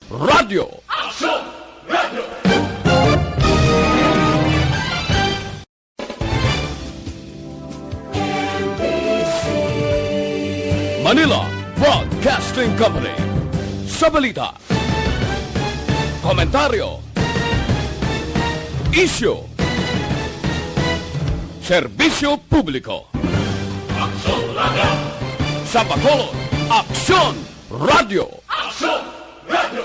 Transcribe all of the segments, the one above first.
Radio. Manila Broadcasting Company. Sa balita, komentaryo, isyu, serbisyo publiko. Aksyon Radio. Sa Bacolod, Aksyon Radio. Aksyon Radio.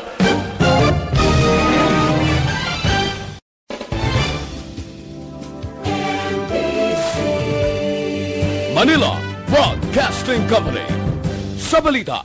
Manila Broadcasting Company. Sa balita,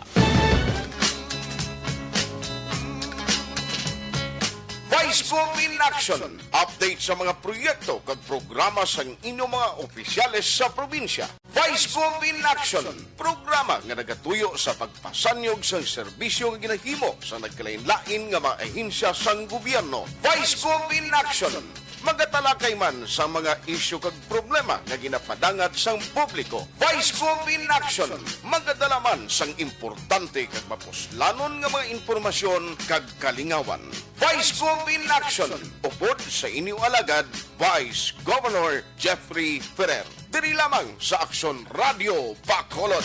Vice-Gov in Action. Update sa mga proyekto kag programa sa inyong mga opisyales sa probinsya. Vice-Gov in Action. Programa nga nagatuyo sa pagpasanyog sa serbisyo nga ginahimo sa nagkalain-lain nga mga ahensya sang gobyerno. Vice-Gov in Action. Magatalakay man sa mga isyu kag problema nga ginapadangat sang publiko. Vice-Gov in Action. Magadala man sang importante kag mapuslanon nga mga informasyon kag kalingawan. Vice-Gov in Action. Upod sa inyong alagad, Vice Governor Jeffrey Ferrer. Diri lamang sa Aksyon Radio Bacolod.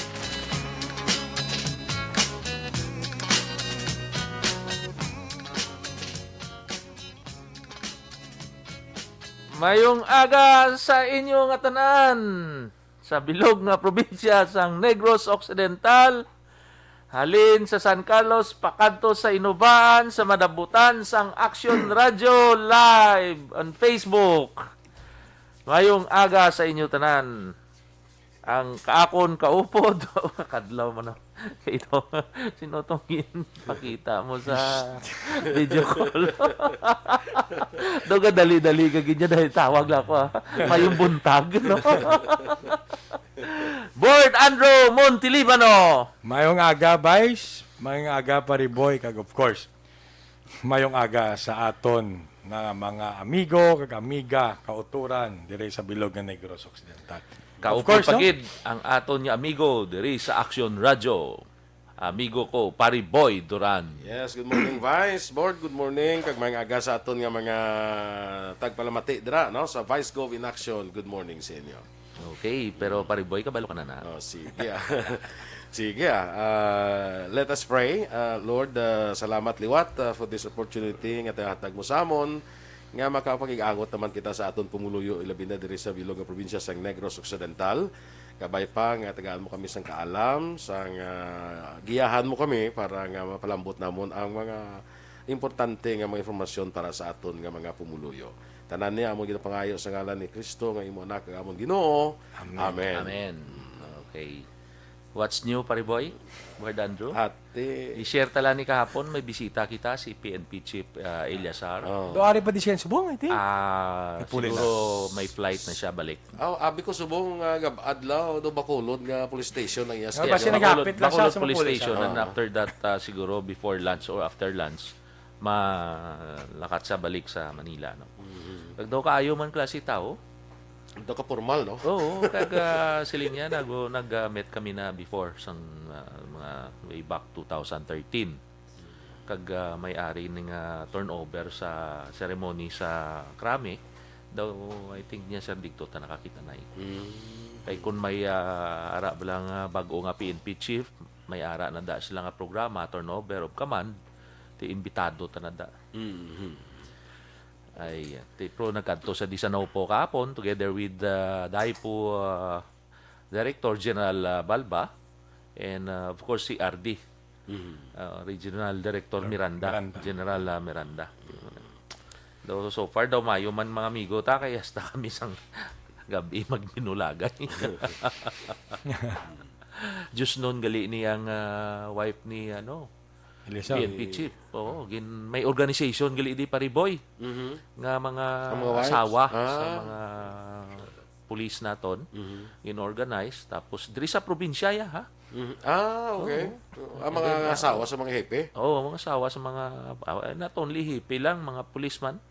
Mayong aga sa inyo nga tanan sa bilog nga probinsya sang Negros Occidental, halin sa San Carlos pakadto sa Inubaan sa madabutan sang Action Radio live on Facebook. Mayong aga sa inyo tanan. Ang kaakon kaupod kadlaw man ito sinotongin pakita mo sa video call. Doga dali-dali ka ganyan dahil tawag lang ko. Mayong buntag, no? Board Andrew Montilibano. Mayong aga, Vice. Mayong aga, Pariboy. Kag of course, mayong aga sa aton na mga amigo, kag amiga, kauturan dire sa bilog nga Negros Occidental. Kaupo pagid ang aton nga amigo diri sa Action Radio. Amigo ko, Pariboy Duran. Yes, good morning Vice Board, good morning kag mga aga sa aton nga mga tagpalamati dira no sa Vice Gov in Action. Good morning sa inyo. Okay, pero Pariboy kabalo ka na. Oh, sige. Sige. Let us pray. Lord, salamat liwat for this opportunity nga hatag mo sa amon nga makapag-agot naman kita sa aton pumuluyo ilabi na diri sa bilog nga probinsya sang Negros Occidental. Kabay pa nga tagaan mo kami sang kaalam, sang giyahan mo kami para nga mapalambot namon ang mga importante nga mga informasyon para sa aton nga mga pumuluyo. Tanan niya among ginapangayo sa ngalan ni Kristo nga imo anak kag among Ginoo. Amen. Amen. Okay. What's new, Pariboy? Board Andrew? At I-share tala ni kahapon, may bisita kita si PNP Chief Eliasar. Doari pa di siya subong, I think. Siguro may flight na siya balik. abi ko subong adlaw do Bacolod nga police station ang iyas. Basta nagapit lang siya Bacolod sa Police pulis, Station and after that siguro before lunch or after lunch malakat sa balik sa Manila, no. Kag daw kaayo man klase tao. Ito ka formal, no? Oo, kag sila niya nag-met kami na before sang mga way back 2013. Kag may-ari ning turnover sa ceremony sa Krame, daw I think niya sir dikto ta nakakita na. Kay kun may ara lang bago nga PNP chief, may ara na da sila nga programa turnover of command, ti imbitado ta na da. Ay pro nagkadto sa Disanaw po kahapon together with Daipo Director General Balba and of course si RD Regional Director Miranda. General Miranda. So far daw mayo man mga amigo ta kaya hasta kami sang gabi magminulagay. Just noon gali ni ang wife ni PNP chief. Oo, may organization gali di Pariboy. Nga mga asawa sa mga police naton. In-organize tapos diri sa probinsya ha. Okay. Ang mga asawa sa mga hepe? Oo, mga asawa sa mga not only hepe lang, mga policeman.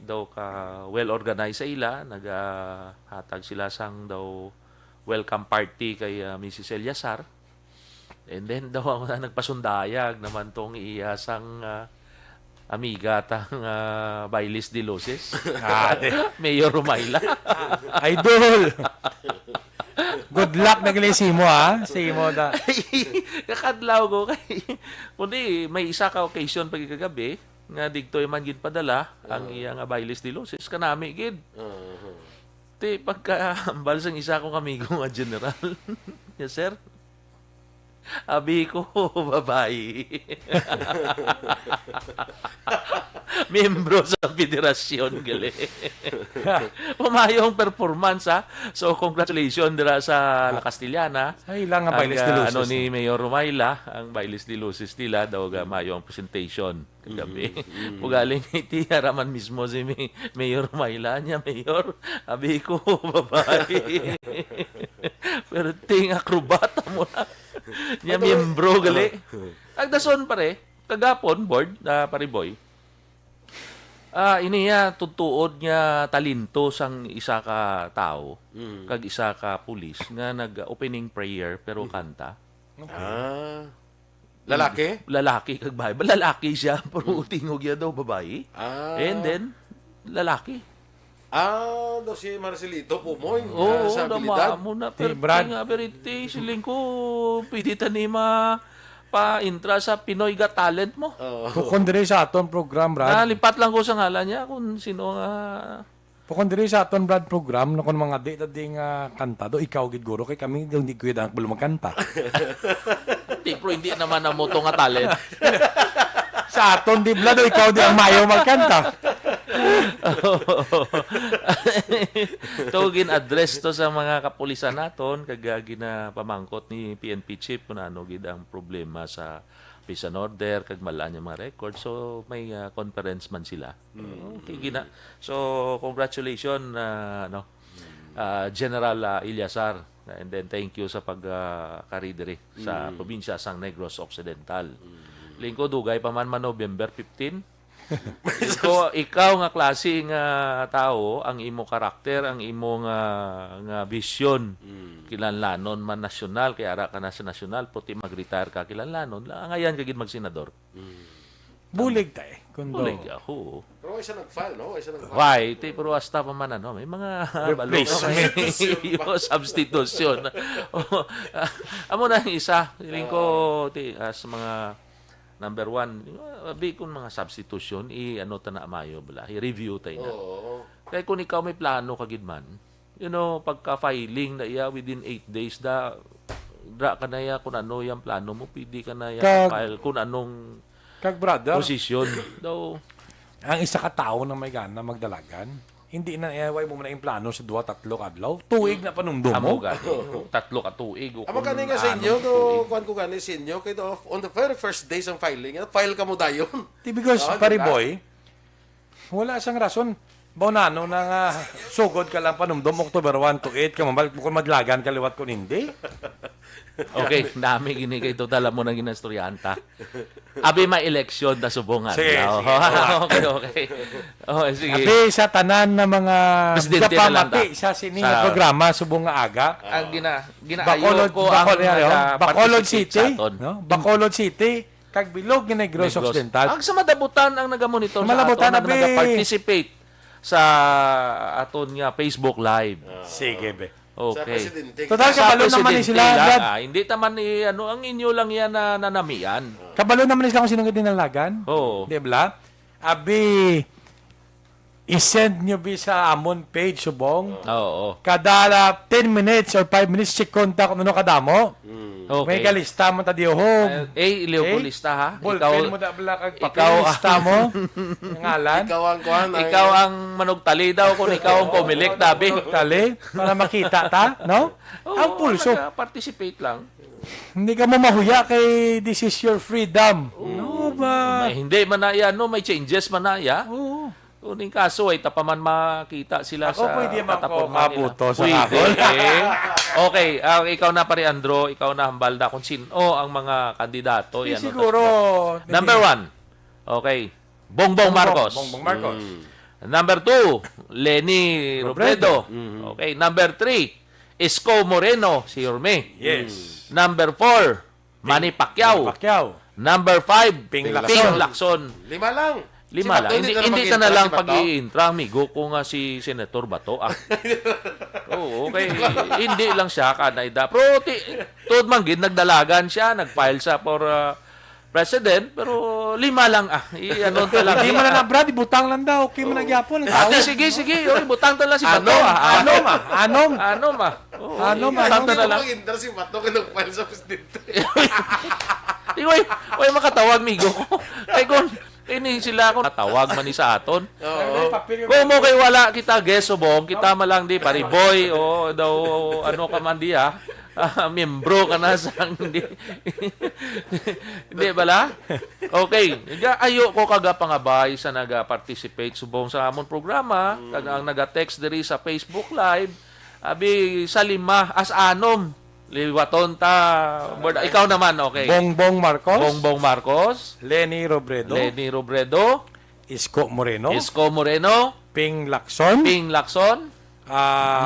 Daw ka well organized sa ila, naghatag sila sang daw welcome party kay Mrs. Eliasar. And then daw ako na nagpasundayag naman tong iasang amiga tang Bailis de Luces. Mayor Rumayla. Idol! Good luck nagali Simo, ha? Simo da. Kakadlaw ko kay kundi may isa ka occasion pag kagabi nga digtoy man gid padala ang iyang Bailis de Luces kanami gid. Ti pagka-ambal sang isa kong amigo nga general. Yes, sir. Abi ko, babae. Membro sa federasyon, gali. Pumayong performance, ha? So, congratulations dira sa La Castellana. Ay, lang ang Ang, Bailes de Luces. ano ni Mayor Rumayla, ang Bailes de Luces nila, daw mayo ang presentation kagabi. Pugaling iti haraman mismo si Mayor Rumayla niya, Mayor, abi ko, babae. Pero ting akrobata mo na. Niya miyembro gali. Agdason pare, kagapon board na pariboy. Iniya tutuod niya talento sang isa ka tao, kag isa ka pulis nga nag-opening prayer pero kanta. Lalaki? Lalaki kag babae. Lalaki siya pero tingog ya daw babae. And then lalaki. Daw si Marcelito Pumoy. Oo, sa abilidad. mo na. Ti Pero Brad. nga, verite, siling ko, pwede tanima pa-intra sa Pinoy Got Talent mo. Pukon diri sa aton program, Brad. Lipat lang ko sa ngalan niya kung sino nga. Pukon diri sa aton Brad program na kun mga di nga kanta do ikaw gid guro kay kami hindi ko ang belum magkanta. Pero hindi naman na mo to nga talent. Sa aton di Brad do ikaw di ang mayo magkanta. Tugin address to sa mga kapulisan naton kag ginapamangkot ni PNP chief kung ano gid ang problema sa peace and order kag malaan yung mga record. So may conference man sila. Okay gina. So congratulations General Ilyasar, and then thank you sa pagkaridere sa probinsya sang Negros Occidental. Lingko dugay pa man November 15. So, ikaw nga klase nga tao, ang imo karakter, ang imo nga vision, kilanlanon man nasyonal, kaya ara ka na sa nasyonal, puti mag-retire ka kilanlanon, ngayon kagid mag-senador. Bulig ta eh. Kundo. Bulig ako. Pero isa nag-file, no? Isa nag-file. Why? Pero hasta pa man, may mga balong substitution. Amo na ang isa. Hiling ko, as mga number one, abi kung mga substitution, ta na mayo bala, i-review tayo na. Kaya kung ikaw may plano kagid man, pagka-filing na iya within 8 days dra ka na ya kung ano yung plano mo, pwede ka na ya file kung anong Kag brother, position. Daw, ang isa ka tao na may gana magdalagan, hindi na iaway mo na yung plano sa 2-3 adlaw. Tuig na panumdum amo mo. gani. 3 ka tuig. Amo gani nga sa inyo, kuan ko gani sa inyo, kay on the very first days ng filing, file ka mo dayon. Because, pariboy, wala siyang rason. Baunano na nga, sugod ka lang panumdum, October 1 to 8, kung madlagan ka liwat kung hindi. Okay, dami gini kay total mo na ginastoryanta. Abi may election ta subongan. Sige, Okay. Sige. Abi sa tanan na mga Presidente na lang pamati sa sini Sa- programa subong nga aga. Ang ginaayo ko ang Bacolod participate City, sa aton. no? Bacolod City, kag bilog nga Negros Occidental. Ang sa madabutan ang nagamonitor sa Malabutan aton, ang abi. nagaparticipate sa aton nga Facebook Live. Sige be. Sa Okay. presidente. Total Sa kabalo naman ni presidente sila, lang, Brad. hindi naman ang inyo lang yan na nanamian. Kabalo naman ni sila kung sinong dinalagan. Oo. Di ba? Abi, i-send nyo bi sa amon page subong. Oo. Kada 10 minutes or 5 minutes, check kontak kung ano kadamo. May Okay. kalista mo ta di ho. Iliw ko lista ha. Ballpen mo da bala kag ikaw- papilista mo. Ngalan. Ikaw ang kuan. Ikaw ang manugtali daw kung ikaw ang pumilik dabi. Tali, para makita ta, no? Ang pulso. Participate lang. Hindi ka mo mahuya kay this is your freedom. No ba? Hindi man na yan, may changes man na ya. Oo. Kuning kaso ay tapaman makita sila Ako sa pwede man tatapon ko man nila. mabuto sa Pwede. kahon. Okay, ikaw na pare Andro, ikaw na hambalda kung sino ang mga kandidato. Yan, Siguro. Number 1. Okay. Bongbong Marcos. Bongbong Marcos. Number 2, Lenny Robredo. Okay. Number 3, Isko Moreno, si Yorme. Yes. Number 4, Manny Pacquiao. Pacquiao. Number 5, Ping Lacson. 5 lang. Lima lang. Hindi ka na lang Bato? pag-i-intra. Amigo ko nga si Senator Bato. Oo, okay. Hindi lang siya kanaida. Pero tuod man gid nagdalagan siya, nag-file siya for president, pero 5 lang. Ano talaga. Hindi man na Brad, butang lang daw. Okay man nagyapon. Sige. Oy, butang ta lang si Bato. Anom. Anom. Butang ta na lang. Mag-inter si Bato kung nag-file sa presidente. Oy, makatawag migo ko. Kay kon ini sila ako natawag man ni sa aton. Kung mo kay wala kita guest subong, kita malang di pariboy o daw ano ka man di miyembro ka na sang hindi. Hindi bala? Okay, ayo ko kaga pangabay sa naga-participate subong sa amon programa, kag ang naga-text diri sa Facebook Live, abi sa 5 as anom. Liwaton ta. Ikaw naman, okay. Bongbong Marcos. Lenny Robredo. Isko Moreno. Ping Lacson.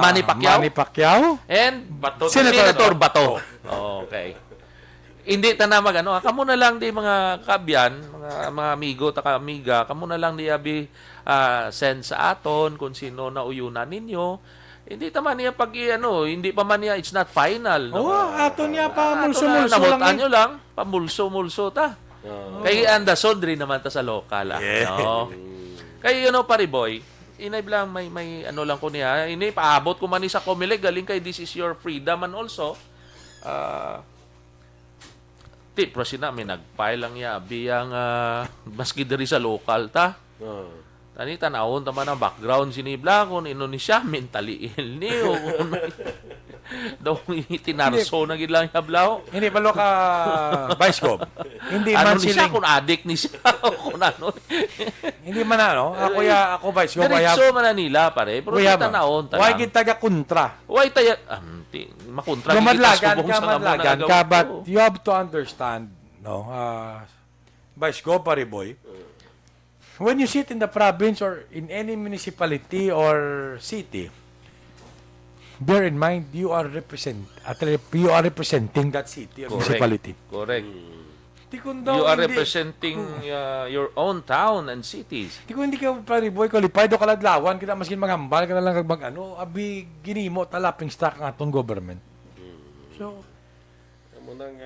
Manny Pacquiao. And Senator Senator Bato. Okay. Hindi ta na magano. Kamo na lang di mga kabyan, mga amigo ta amiga, kamo na lang di abi send sa aton kung sino na uyunan ninyo. Hindi taman niya hindi pa man niya, it's not final. No? Ato niya pa mulso Namutan lang. nyo lang, pamulso-mulso ta. Kay Anderson rin naman ta sa lokal. No? Kay Pariboy, inay lang may ano lang ko niya, ini paabot ko man ni sa Comelec, galing kay This is your freedom and also, pero may nag-file lang niya, biyang maski diri sa lokal ta. Tani tanawon taman ang background sinibla kung Indonesia mentally ill ni o daw itinarso na gid lang hablaw. Hindi palo ka Vice Gov. Hindi Ano man ni siya siling. kung addict ni siya o kung ano. Hindi man ako Vice Gov. Diretso man na nila pare pero Kuya tanawon ta. Why gid taga kontra? Why taya makontra Lumadlagan ka but you have to understand Vice Gov Pariboy. When you sit in the province or in any municipality or city, bear in mind you are representing that city or municipality. Correct. Tikun You are representing your own town and cities. Tikun hindi ka Pariboy qualified o kaladlawan kita maskin maghambal ka na lang abi ginimo talaping stock ng atong government. So Amo nang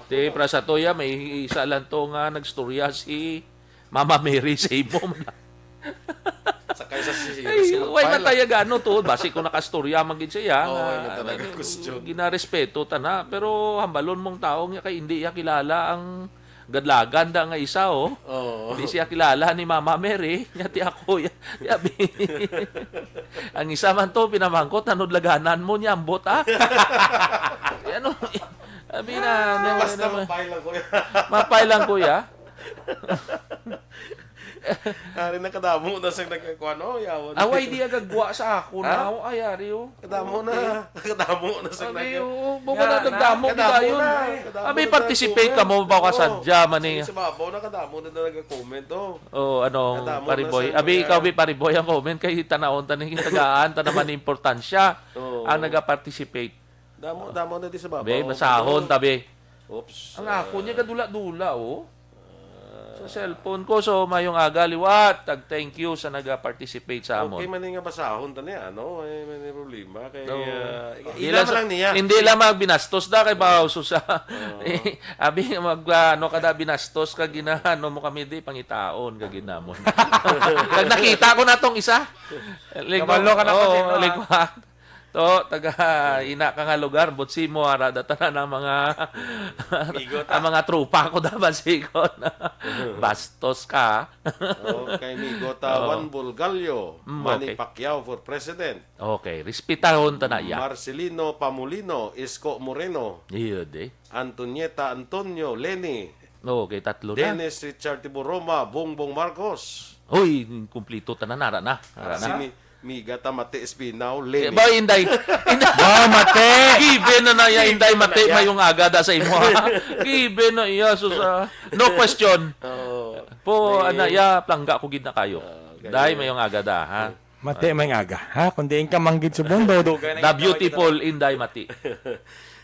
Di prasatoya may isa lang to nga nagstorya si Mama Mary sa ibom. sakay sa Why na tayo gano to? Basi ko nakastorya magin siya. question. Ginarespeto ta na. Pero hambalon mong taong niya kay hindi niya kilala ang gadlagan da nga isa Hindi siya kilala ni Mama Mary. Yati ako. Yabi. Ang isa man to pinamangkot nanod laganan mo niya ambot Ano? Abi na. Basta mapay lang kuya. Mapay lang kuya. Ari na kadamo na sa nagkuano yawan. Away di agagwa sa ako na. Ay ari Kadamo na sa Abi buka na nagdamo kita yun. Abi participate ka mo ba ka sadya man Sa babaw na kadamo na nag-comment Kadamo Pariboy. na sa Abi ikaw Pariboy ang comment kay tanawon taning tagaan ta naman importansya ang naga-participate. Damo na di sa babaw. Be basahon tabi. Oops. Ang ako niya kadula-dula sa cellphone ko so mayong aga liwat thank you sa naga-participate sa amon. Okay man nga basahon ta niya may problema kay Ilan lang niya. Hindi lang magbinastos da kay Bauso sa. Abi kada binastos ka ginahano mo kami di pangitaon ka ginamon. Kag nakita ko na tong isa. Kabalo ka na pati, To taga ka nga lugar butsi mo arada tanan ang mga ang mga tropa ko da basikon. Bastos ka. Kay Migota Juan Bulgalio, Manny okay. Pacquiao for president. Okay, respetahon ta na ya. Marcelino Pamulino, Isko Moreno, Iyod Antonieta Antonio, Lenny, Okay, tatlo na. Dennis Richard Tiburoma, Bongbong Marcos, Hoy, kumplito tanan nara na. si Migata Mate Espinao, Lenny. Ba inday. mate. Given na ya inday mate mayong aga da sa imo. Given na iya so sa no question. Po ya plangga ko gid na kayo. Dai mayong aga da ha. Mate may aga. Kundi ka manggid subong do The beautiful inday mati.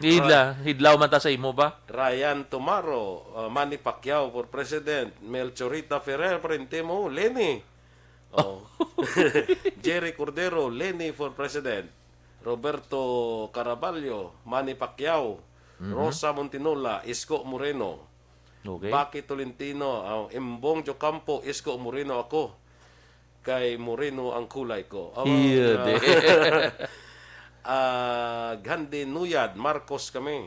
Hidlaw man ta sa imo ba? Ryan Tomaro, Manny Pacquiao for President, Melchorita Ferrer, Parente mo, Lenny. Oh. Jerry Cordero, Lenny for President. Roberto Caraballo, Manny Pacquiao. Rosa Montinola, Isko Moreno. Okay. Baki Tolentino, Embong Jocampo, Isko Moreno ako. Kay Moreno ang kulay ko. Iya, de. Gandhi Nuyad, Marcos kami.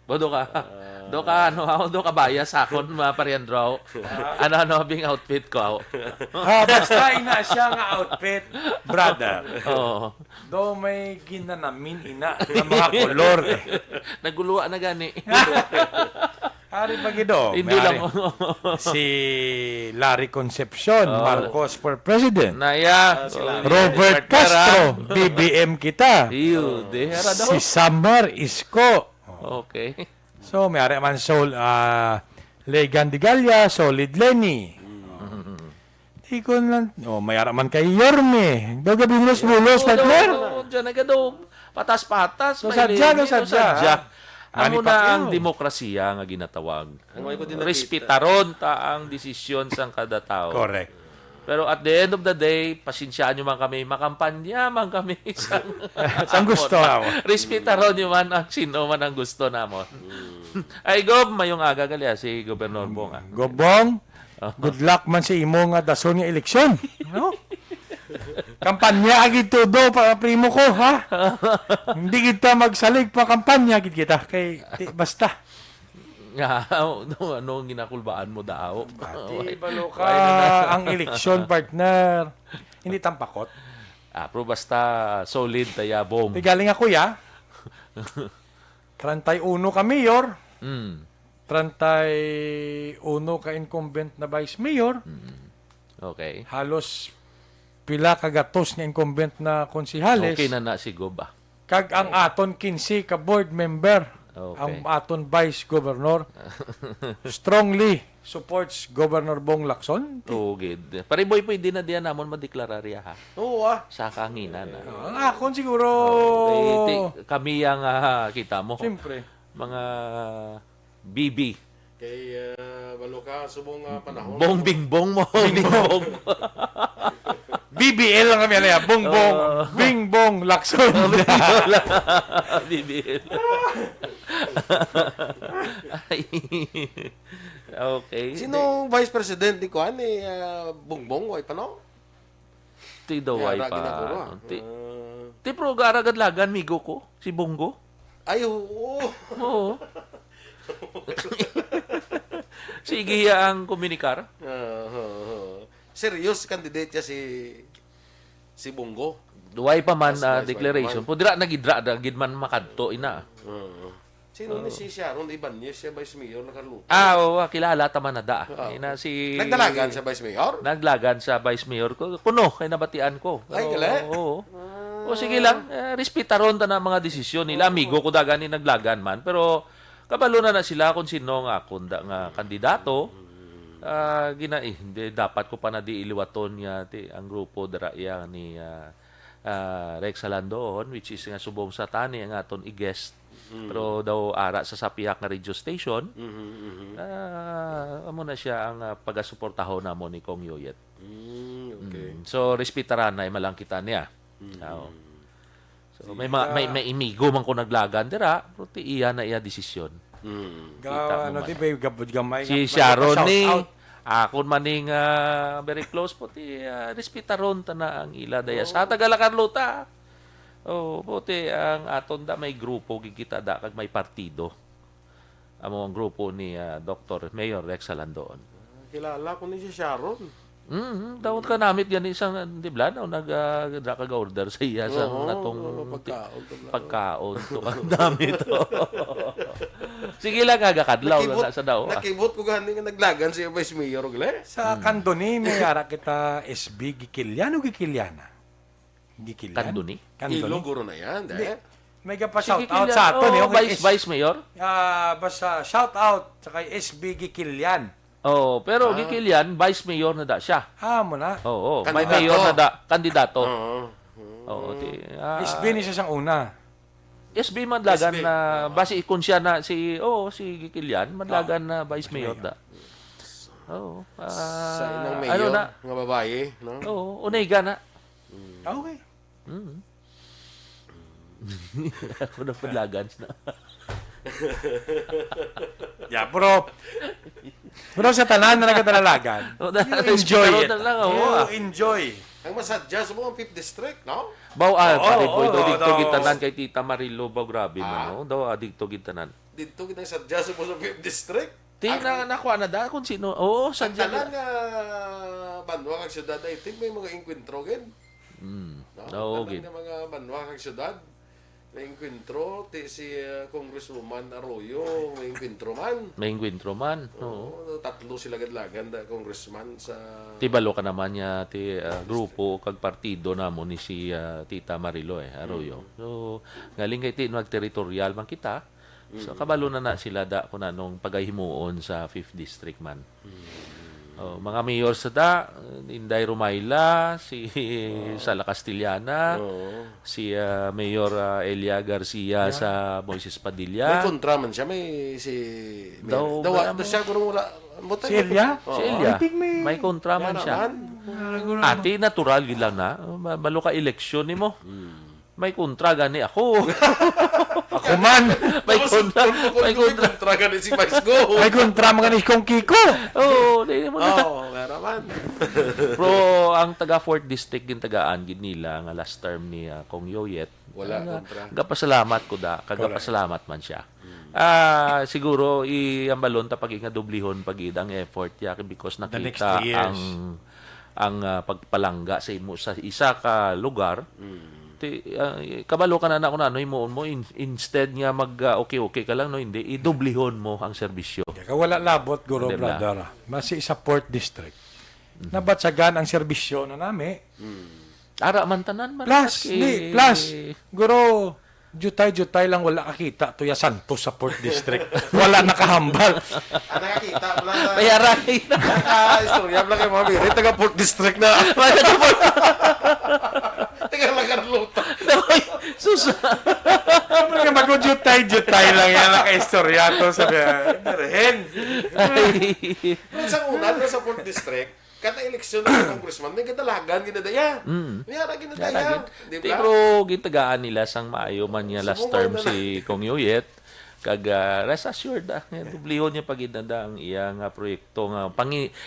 Do ka bias akon mga pariandro. Ano bing outfit ko. Basta ina siya nga outfit, brother. Oo. Do may ginanamin ina ng mga kolor. Naguluwa na gani. Hari pa gido. Hindi lang. Si Larry Concepcion, Marcos for President. Naya. Robert Castro, BBM kita. Iyo, de hara daw. Si Samar Isko. Okay. So, may ari man Legan Digalia, Solid Lenny. Ikon lang. May ari man kay Yorme. Doga bulos-bulos, partner. Diyan na gado. Patas-patas. So, may sadya, limit, sadya. Amo Manny na ang Pacquiao. demokrasiya nga ginatawag. Ang may ko din nakita. Respetaron ta ang desisyon sang kada tao. Correct. Pero at the end of the day, pasensyaan nyo man kami, makampanya man kami isang Ang gusto mo. Respetaron nyo man ang sino man ang gusto namon. Ay, Gob, mayong aga gali si Gobernador Bong. Gobong, good luck man sa imo nga dason nga eleksyon. No? Kampanya agid todo para primo ko, ha? Hindi kita magsalig pa kampanya agid kita kay basta. Nga, ano ang ginakulbaan mo daw? Di balo ka ang eleksyon partner. Hindi tampakot. Pero basta solid taya Bong. Di galing ako ya. 31 ka mayor, Mm. 31 ka incumbent na vice mayor, Okay. halos pila ka gatos nga incumbent na konsihales. Okay na si Gob ah. Kag ang aton 15 ka board member, Okay. ang aton vice governor, strongly supports Governor Bong Lacson. Tugid. Pariboy pwede na diyan namon madeklararya ha. Oo Sa kanginan na. Ang akon siguro, Kami ang kita mo. siyempre, Mga BB. Kay Baloka, subong panahon. Bong bingbong mo. Bingbong. BBL lang kami, alaya, Bongbong, Bingbong Lacson. BBL. Ay. Okay. Sino Vice President ni Kuan ni Bongbong way pano? Ti daway Yara, pa. ginaguro, Ti pro garagad-lagan migo ko. Si Bongo. Ay, oo. Oo. Sige ang komunikar. Serious candidate siya si Bongo. Duway pa man Mas declaration. Pudra nagidra gid man makadto ina. Sino ni si Sharon Ibanez siya Vice Mayor nakaluto? Oo, kilala ta man na da. Ina si Nagdalagan siya Vice Mayor? Naglagan sa Vice Mayor ko. Kuno kay nabatian ko. Ay, gali? Oo. O sige lang, respetaron ta na mga desisyon nila. Amigo ko daga ni naglagan man. Pero kabalo na sila kung sino nga kunda nga kandidato. Hindi dapat ko pa na di iliwaton nga ang grupo dara iya ni Rex Alandoon, which is nga subong sa tani ang aton i-guest. Pero daw ara sa sapiak nga radio station. Amo na siya ang pagasuportaho namo ni Kong Yoyet. Okay. So respetaran na malang kita niya. Oo. So may imigo man ko naglagan dira, pero ti iya na iya desisyon. Gawa, ano, di ba, gabod gamay. Si Sharon ni akon maning very close po ti respetaron ta na ang ila daya sa Tagala Carlota. Oh, puti ang aton da may grupo gigita da kag may partido. Amo ang grupo ni Dr. Mayor Rex Alandoon. Kilala ko ni si Sharon. Daw ka namit yan isang di ba no order sa iya sa natong pagkaon to ang dami to. Sige lang gagakadlaw sa daw. Nakibot ko gani nga naglagan siya Vice Mayor gle. Sa Kandoni, may ara kita SB Gikilyan o Gikilyana? Gikilyan? Kandoni? Ilo guro na yan, May pa shout out sa aton eh. Okay, Vice Mayor? Basta shout out sa kay SB Gikilyan. Oh, pero Gikilyan, Vice Mayor na da siya. Mo na. Oo, may Kandidato. mayor na da, kandidato. Oo. Oo, SB ni siya siyang una. SB madlagan SB. na basi kung siya na si si Kilian madlagan na vice mayor da. Oo. Sa inang ano mayor, na? nga babae, no? Oo, Onega na. Okay. Ako na padlagan na. Yeah, pero sa tanan na nagkatalagan, you enjoy it. You enjoy. Ang masadya sa mga 5th district, no? Baw pariboy do dito daw. gitanan kay Tita Marilo baw grabe man no. Daw dito gitanan. Dito kita sadya sa mga 5th district. Ti na nakuha na da kung sino. Oo, Ang sadya. tanan nga banwa kag syudad ay may mga enkwentro gid. Oo, Tanan gid. nga mga banwa kag syudad. May enkwentro si Congresswoman Arroyo, may enkwentro man. May encuentro man. Oo. Tatlo sila gadlagan da congressman sa Ti balo ka naman niya ti grupo kag partido namo ni si Tita Marilo Arroyo. So galing kay ti territorial man kita. So kabalo na sila da kun anong pagahimuon sa 5th district man. Mga mayor sa da, Inday Rumayla, si Sala Castillana, si Mayor Elia Garcia sa Moises may Padilla. kontra man siya, may si Daw, siya guro wala. Si Elia? Si Elia, may kontraman siya. Ati, natural yun lang na. Balo ka eleksyon ni mo. May kontra gani ako. Ako man. May kontra. May kontra. kontra ka ni si Vice Go. May kontra mga ni Kong Kiko. Oo, di mo na. Meron man. Pero ang taga 4th district gin tagaan gid nila nga last term ni Kong Yoyet. Wala kontra. Gapasalamat ko da, kagapasalamat man siya. Siguro ang balon ta pag nga dublihon pag ang effort ya because The next nakita 3 years. ang pagpalangga sa imo sa isa ka lugar. Kabalo ka na ako na himuon mo instead nga mag okay ka lang no hindi idublihon mo ang serbisyo. Kaya wala labot, guro, Diba? brother. Masi sa 4th district. Nabatsagan ang serbisyo na nami. Ara man tanan man Plus, plus, guro, jutay lang wala kakita tuya Santos sa 4th district. Wala nakahambal. Nakakita mo lang bayaray na. istorya mo lang kay Mami. Taga 4th district na. Taga lang Carlota. Sus. Siyempre nga jutay lang yan naka-istorya to sa Berhen. Pero sa una, sa 4th district, kada eleksyon ng congressman, may kadalagan ginadaya. Mayara ginadaya. Di ba? Pero gitagaan nila sang maayo man niya last term si Kong Yoyet kag rest assured dublihon niya pagidanda ang iyang proyekto nga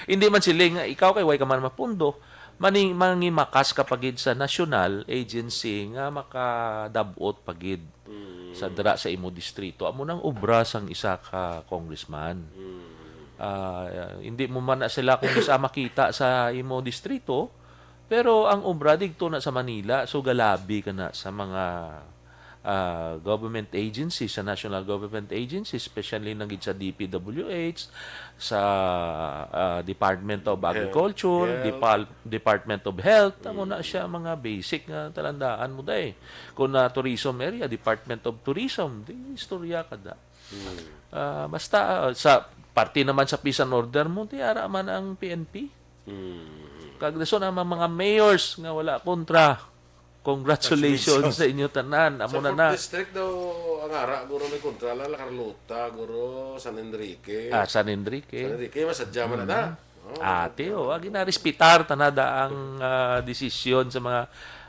hindi man sila nga ikaw kay way ka man mapundo mangimakas kapagid sa national agency nga makadabot pagid sa dira sa imo distrito amo nang obra sang isa ka congressman. Hindi mo man na sila kung isa makita sa imo distrito pero ang obra dito na sa Manila so galabi ka na sa mga government agencies, sa national government agencies, especially nang sa DPWH, sa Department of Agriculture, Department of Health, amo na siya mga basic nga talandaan mo day. Kung na tourism area, Department of Tourism, di istorya kada. Basta sa party naman sa peace and order mo, tiara man ang PNP. Kagdason ang mga mayors nga wala kontra. Congratulations sa inyo tanan. Amo Sa na 4th district daw, ang ara, guro may kontra lang, Carlota, guro, San Enrique. San Enrique. San Enrique, masadya man na. Ate, agi na respetar tanada ang desisyon sa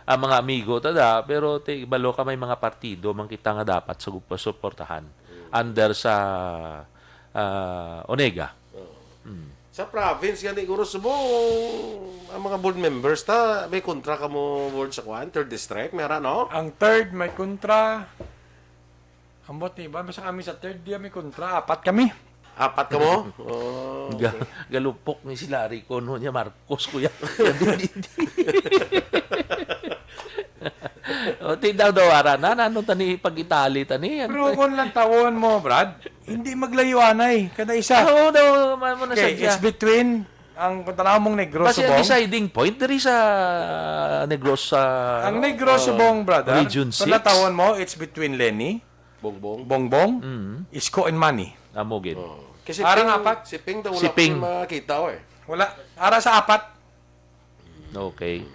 mga amigo tada, pero balo ka may mga partido man kita nga dapat suportahan under sa Onega. Sa province, gani, guro, subo, ang mga board members, may kontra ka mo board sa 3rd district, meron, no? Ang 3rd may kontra. Ambot ni iba, basta kami sa 3rd dia may kontra. 4 kami. 4 ka mo? Galupok ni si Larry Cono niya Marcos kuya. Daw ara na nano tani pag-Itali tani. Pero kung lang tawon mo, Brad, hindi maglayuanay. Kada isa. Daw man mo na Okay, sadya. it's between ang tanaw mong Negros Kasi ang Subong. deciding point diri sa Negros sa Ang Negros Subong, brother. Region 6. Kung tawon mo, it's between Lenny, Bongbong. Bongbong, Isko, and Manny. amo gid. Kasi Parang apat. Si Ping daw Si wala Ping. ko makita, eh. Wala. Ara sa 4. Okay.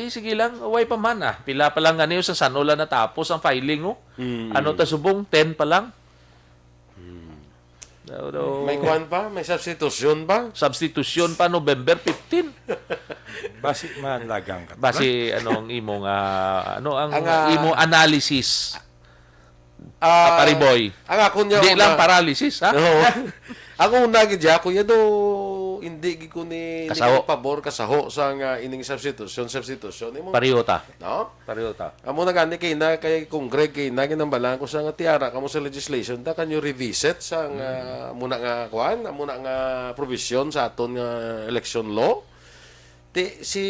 Sige lang, away pa man Pila pa lang ano sa Sanola natapos ang filing Ano ta subong 10 pa lang. May kuwan pa? May substitution ba? Substitution pa November 15. Basi man lagang ka. Base anong imong ang Ang, imong analysis Ah, Pariboy. Ang ako niya Hindi lang paralysis Oo. Ako una gidya kuya do hindi gid ko ni Kasaho. pabor kasaho sa nga ining substitution imo. Pariyota. No? Pariyota. Amo na gani kay na kay Congreg kay na ginambalan ko sa nga tiara kamo sa legislation ta kanyo revisit sa nga muna nga kuan muna nga provision sa aton nga election law. Si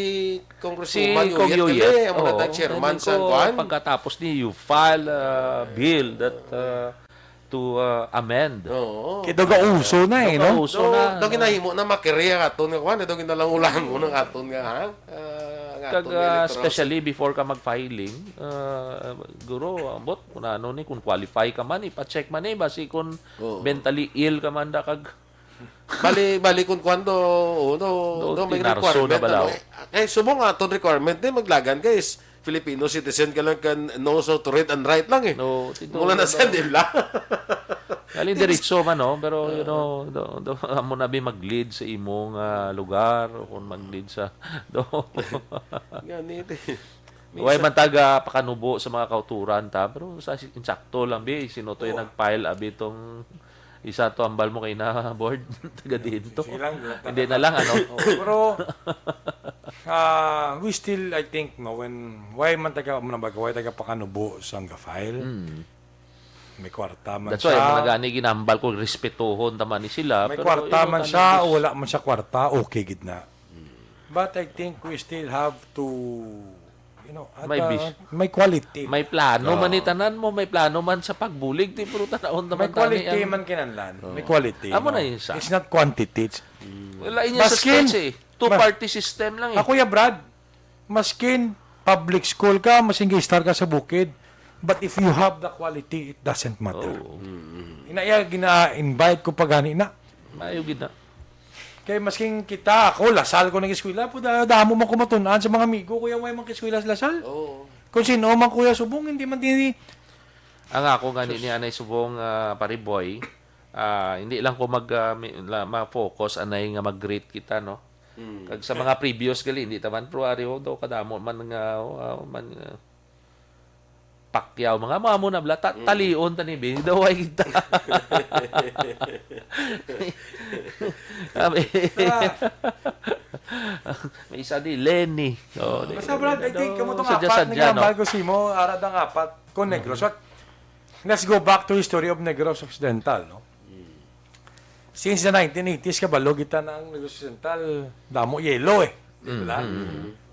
Congresswoman Kong Yuyet kami, amo na chairman sa kuan. Pagkatapos ni you file a bill that to amend. Oo. Kaya uso na no? Uso na. Do ginahimo na makiriya aton nga kuan, do ginalangulang mo ng aton nga ha. Nga aton nga electoral Especially before ka mag-filing, guro, ambot, kung ano ni, kung qualify ka man, ipa-check man basi kung Oo. mentally ill ka man da kag bali kung kwando do may tinarso na requirement balaw. kay subong aton requirement ni maglagan guys Filipino citizen ka lang kan knows how to read and write lang No, tito, mula na sa dila Galing diretso man, no? Pero, amo na bi mag-lead sa imong lugar o kung mag-lead sa ganit Huwag man taga pakanubo sa mga kauturan ta, pero sa insakto lang bi, sino to yung nag-file abi tong isa to ambal mo kay na board taga dito. Hindi na lang ano. Pero we still, I think, no, why man taga why taga pakanubo sa nga file. May kwarta man That's why mga siya. gani ginambal ko respetuhon taman ni sila. May pero kwarta yun, man ano, siya o wala man siya kwarta, okay gid na. But I think we still have to, May may quality. may plano man ni tanan mo, may plano man sa pagbulig ti pero tanawon May taman quality man kinanlan. May quality. Amo no? na yun siya. It's not quantity. Wala inya sa Maskin- states Two-party system lang Ako ya Brad, maskin public school ka, masing star ka sa bukid. But if you have the quality, it doesn't matter. Inaya gina-invite ko pa gani na. Mayo gid na. Kaya masking kita, ako, lasal ko ng eskwela, po damo man kumatunan sa mga amigo, kuya may mga eskwela sa lasal. oo Kung sino man kuya subong, hindi man din. Ang ako gani ni Anay Subong Pariboy, hindi lang ko ma-focus anay nga mag-greet kita no. Kag sa mga previous gali hindi taman pro ariho daw kadamo man nga Pacquiao mga mo na bla talion tani bi daw ay kita. May isa di Lenny. Basta Brad, I think kamo itong Sadya-sadya, apat, no? nagambal ko si mo, arad ang apat, kung Negros. Let's go back to history of Negros Occidental, no? Since the 1980s, kabalo kita ng Negros Occidental, damo yellow Di ba?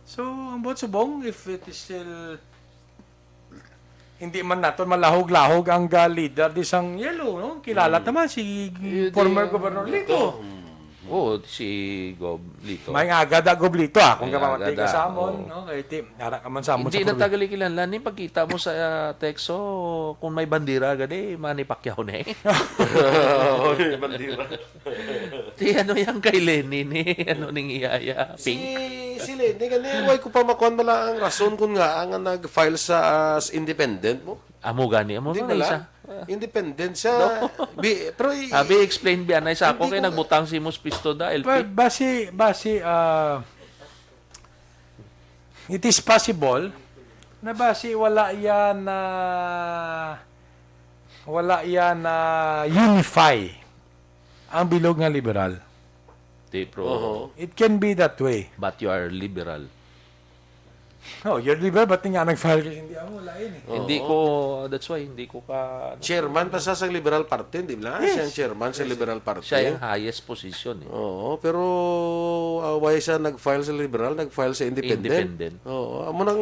So, ang buot subong, if it is still hindi man naton malahog-lahog ang leader di sang yellow, no? Kilala naman si former Governor Lito. Si Gob Lito. May agad Goblito kung May kapamati ka agad, sa amon, no? Kaya ara ka man sa amon Hindi sa na tagali kilanlan ni pagkita mo sa tekso kung may bandira gani Manny Pacquiao na bandira Ti ano yang kay Lenny ni ano ning iyaya pink. si Lenny gani way ko pa makuan mala ang rason kun nga ang nag-file sa as independent mo Amo gani amo Hindi na isa. independent siya pero Abi explain bi anay sa ako Hindi kay ko- nagbutang si Muspisto da LP. Basi it is possible na basi wala yan na unify ang bilog nga liberal. Ti pro. It can be that way. But you are liberal. Oh, you're liberal, ba't nga nag-file kasi hindi ako lain Hindi ko that's why hindi ko ka chairman pa sa Liberal Party di ba siya ang chairman sa Liberal Party siya yung highest position Oo, pero why siya nag-file sa liberal, nag-file sa independent? Independent. Oo, amo nang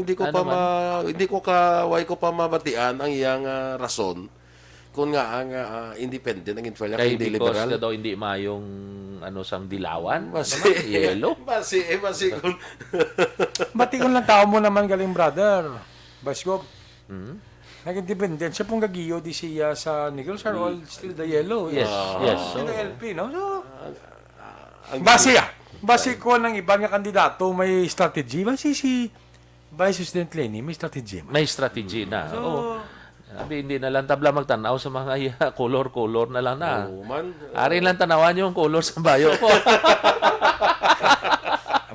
hindi ko Ano why ko pa mabatian ang iyang rason kung nga ang independent ang file Kay hindi because liberal. ka daw hindi mayong ano sang dilawan, Basi, yellow. basi kung Bati ko lang tao mo naman galing brother. Baskop. Nag-independent siya pong gagiyo di siya sa Negros are all still the yellow. Yes, yes. Still the LP, no? So, Base ko ng ibang kandidato may strategy. Base si Vice President Lenny may strategy. May strategy na. Oo. Sabi, hindi na lang tabla magtanaw sa mga color-color na lang na. Oo man. Ari lang tanawan yung color sa bayo ko.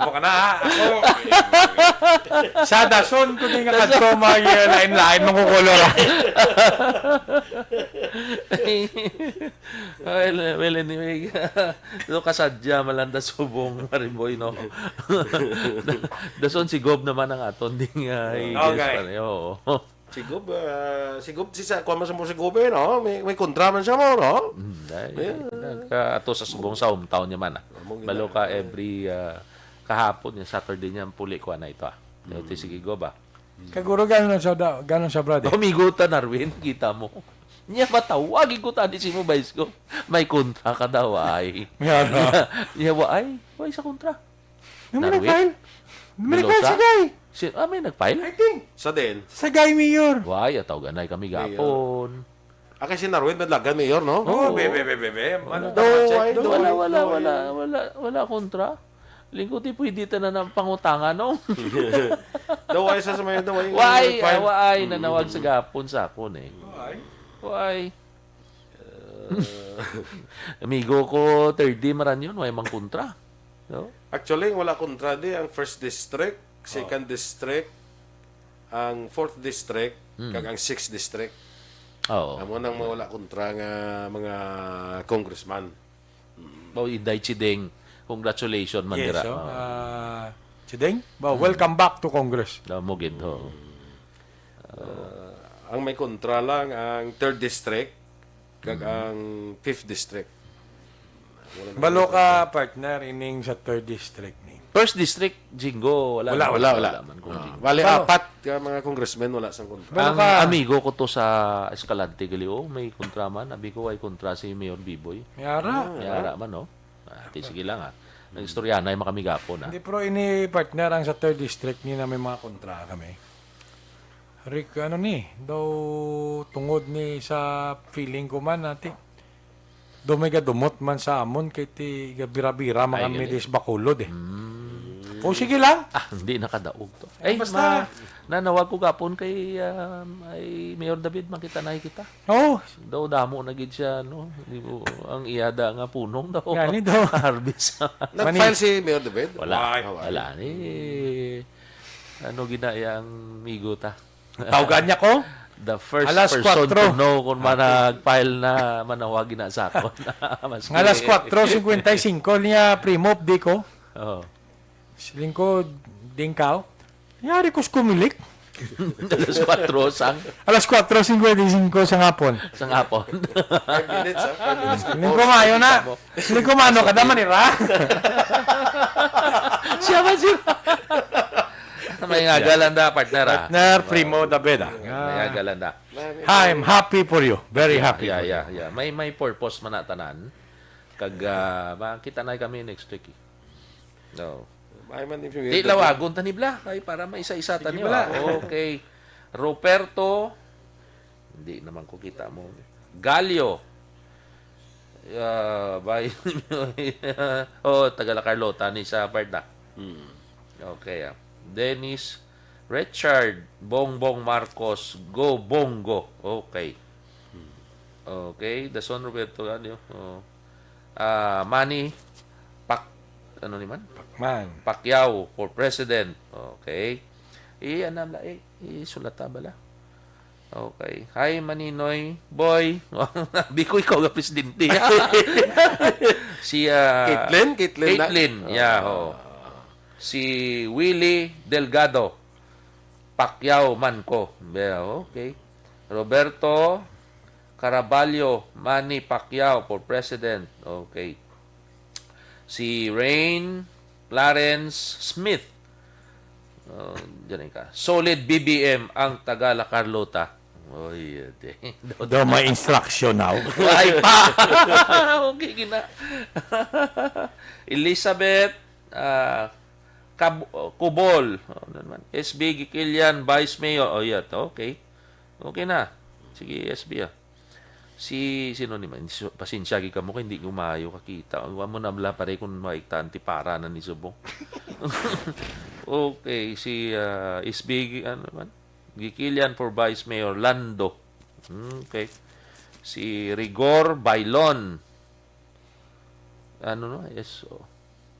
Amo ka na ha. Ako. Sa dason ko din nga kadto lain-lain mong kukulor. well, anyway, so kasadya malanda subong Marimboy, no? Dason si Gob naman ang aton ding Okay. Oo. Si Gob, sa kuha man sa mo si Gob, no? May kontra man siya mo, no? Ato sa subong sa hometown niya man. Balo ka every kahapon yung Saturday niya puli ko na ito. Ito sige Gob. Kaguro ganon siya brother. Humigutan Arwin, kita mo. Niya matawagin ko tadi si mo Vice ko. May kontra ka daw ay. Mayara. Niya ay sa kontra. May Narwin? nag-file. May nag-file Melosa? si Guy. May nag-file? I think. Sa din. Sa Guy Mayor. Why, ataw ganay kami gapon. Kasi Narwin, madlagan mayor, no? Oh, bebe. Ano daw Why? check? Wala kontra. Lingko ti pwede ta na ng pangutangan, no? Daway sa may daway. Why, nanawag sa gapon sa akon eh. Why? Amigo ko, 3D maran yun, may mang kontra. No? Actually, wala kontra di ang first district, second district, ang fourth district, kag ang sixth district. Oo. Amo nang mawala kontra nga mga congressman. Inday Chideng. Congratulations, Mandira. Yes, Chideng, welcome back to Congress. Mugid, ho. Ang may kontra lang ang third district, kag ang fifth district. Balo ka, partner, ining sa 3rd district ni. First District, Jingo, wala man kung Jingo. Bali, apat ka mga congressmen wala sang kontra. Balo Ang ka. amigo ko to sa Escalante Galio, may kontra man. Abi ko ay kontra si Mayor Biboy. Mayara. Mayara man, no? Sige lang, ha. Nag-istorya na yung makamigapon, ha. Hindi, pero ini partner ang sa 3rd district ni na may mga kontra kami. Rick, daw tungod ni sa feeling ko man natin. May gadumot man sa amon kay ti gabira-bira mga Ay, midis bakulod eh. O sige lang. Hindi nakadaog to. Basta. Nanawag ko kapon kay ay Mayor David, makita na kita. Oh, Daw damo na gid siya, no? Di mo, ang iyada nga punong daw. Gani daw. Harvest. Nag-file si Mayor David? Wala ni. Ano ginayang migo ta? tawgan niya ko. The first Alas person 4. to know kung manag-file na manawagin na sa akon. Ng alas 4:55 niya primo di ko. Oh. Silingko dingkaw. Yari ko kumilik. Alas 4 sang Alas 4:55 sa hapon. hapon. 5 minutes, ha? 5 minutes. Silingko mayo na. Silingko mano kada manira. Siya man siya. May ngagalanda, partner, ha? Partner primo da beda. May ngagalanda. I'm happy for you. Very happy. Yeah. May purpose man na tanan. Kag makita na kami next week. No. Ay man din si Mayor Di David. lawagon tanibla kay para maisa-isa tani. bala. Okay. Roberto, hindi naman ko kita mo. Galio. Tagala Carlota ni sa Parda. Okay. Dennis Richard Bongbong Marcos Go Bongo. Okay. Okay, Dason Roberto ano? Manny ano ni man? Man. Pacquiao for president. Okay. Anam la sulata bala. Okay. Hi Maninoy boy. Di ko ikaw ga presidente. Si Caitlin. Yeah, si Willie Delgado. Pacquiao man ko. Okay. Roberto Caraballo, Manny Pacquiao for president. Okay. Si Rain Clarence Smith. Diyan ka. Solid BBM ang Tagala Carlota. Oy, Do may instruction now. ay pa. Okay gina. Elizabeth Kubol. SB Gikilian Vice Mayor. Yeah, okay. Okay na. Sige, SB. sino ni man, pasensya gi kamo kay hindi ko maayo kakita. Wa mo na bala pare kun maiktanti para na ni subong. Okay, si SB ano man? Gikilian for Vice Mayor Lando. Okay. Si Rigor Bailon. Ano no? Yes.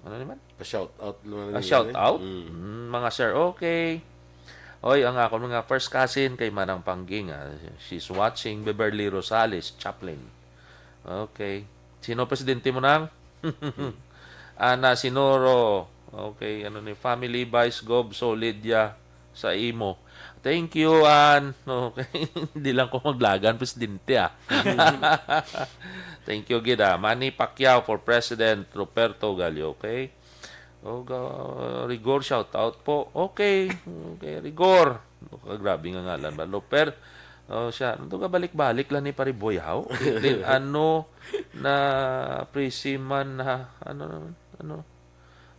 Ano naman? Pa-shout out. Shout out? Mga sir, okay. Oy, ang ako mga first cousin kay Manang Pangging. She's watching Beverly Rosales, Chaplin. Okay. Sino presidente mo nang? Ana Sinoro. Okay, ano ni Family Vice Gob Solidia sa imo. Thank you, Ann. Okay. Hindi lang ko maglagan presidente Thank you, Gida. Manny Pacquiao for President Roberto Gallo. Okay. Rigor, shout out po. Okay. Okay, Rigor. Grabe nga ngalan ba? Loper. Siya. Ito ka balik-balik lang ni Pariboy Haw. Then, ano na presiman na ano.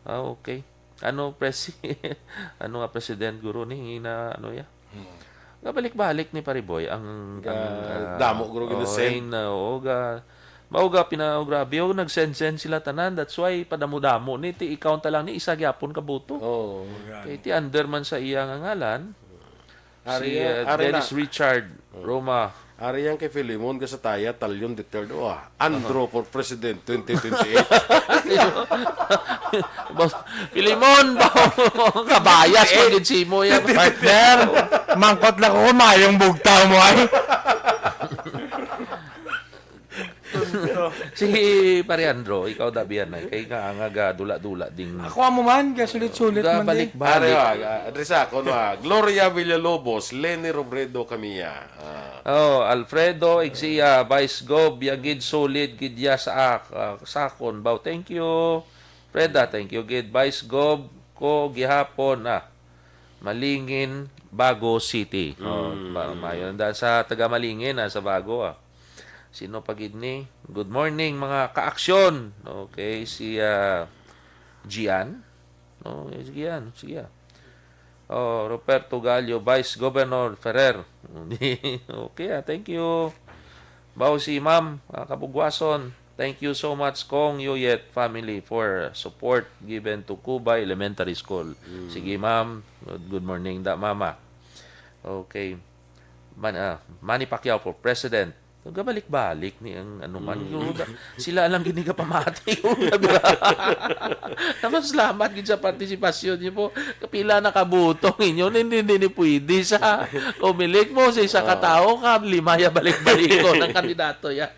Okay. Ano nga president guro ni na ano ya? Balik-balik ni Pariboy ang damo guro ginasend. Mauga grabe nag-send sila tanan. That's why padamo-damo ni ti account lang ni isa gyapon ka boto. Oh. Kay ti underman sa iya nga ngalan. Si Ari Dennis Richard Roma. Ari yan kay Filimon ka sa taya talyon the third Andro for President 2028. Pilimon ba? Kabayas magid si mo yan. Partner, mangkot lang ko mayong bugtaw mo ay. Si Pariandro, ikaw dabihan na. Kay ka nga dula-dula ding. Ako mo man, kaya sulit-sulit man din. Balik-balik. Adresa ko Gloria Villalobos, Lenny Robredo Camilla. Alfredo Exia, Vice Gob, Yagid Solid, Gidya sa Sakon. Baw, thank you. Freda, thank you. Gid Vice Gob, ko gihapon Malingin, Bago City. Mayon sa taga Malingin sa Bago Sino pagid ni? Good morning mga kaaksyon. Okay, si Gian. Sige. Roberto Gallo, Vice Governor Ferrer. Okay, thank you. Bao si Ma'am Kabugwason. Thank you so much Kong Yoyet family for support given to Cuba Elementary School. Sige Ma'am, good morning da Mama. Okay. Manny Pacquiao for President. Gabalik-balik ni ang anuman. Sila lang gini ka pamati. Naman salamat gid sa partisipasyon niyo po. Kapila na kabutong inyo. Hindi pwede sa kumilik mo sa isa katao ka. Limaya balik-balik ko ng kandidato ya.